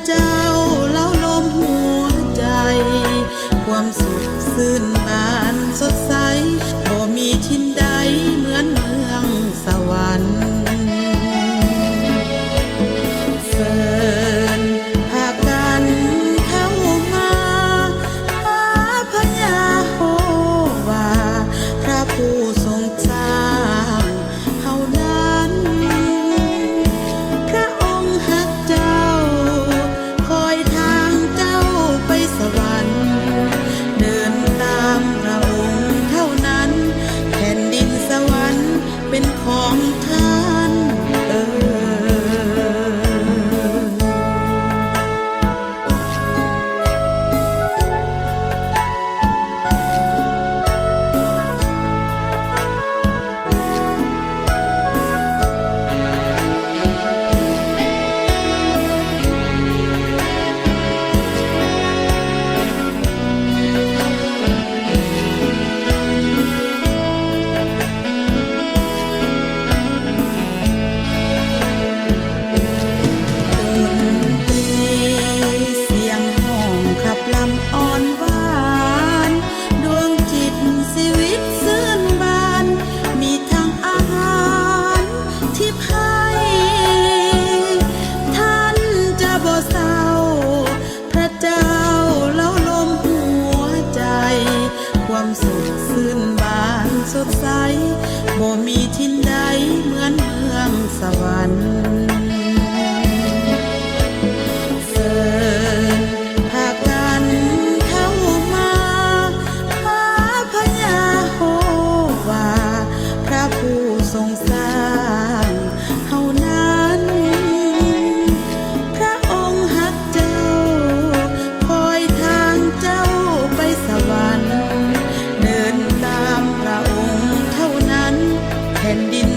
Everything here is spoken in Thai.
เจ้าเล้าลมหัวใจความสุขซื่นบานสดใสบ่มีที่ใดเหมือนเมืองสวรรค์เฟิร์นพากันเข้ามาหาพญาโฮวาพระผู้ทรงสร้างเฮานั้นพระองค์ฮักเจ้าคอยทางเจ้าไปสวรรค์เดินตามพระองค์เท่านั้นแผ่นดินสวรรค์เป็นของท่านความสุขซื่นบานสดใสบ่มีที่ใดเหมือนเมืองสวรรค์เฟิร์นพากันเข้ามาหาพญาโฮวาพระผู้ทรงสร้างเฮานั้นพระองค์ฮักเจ้าคอยทางเจ้าไปสวรรค์เดินตามพระองค์เท่านั้นแผ่นดิน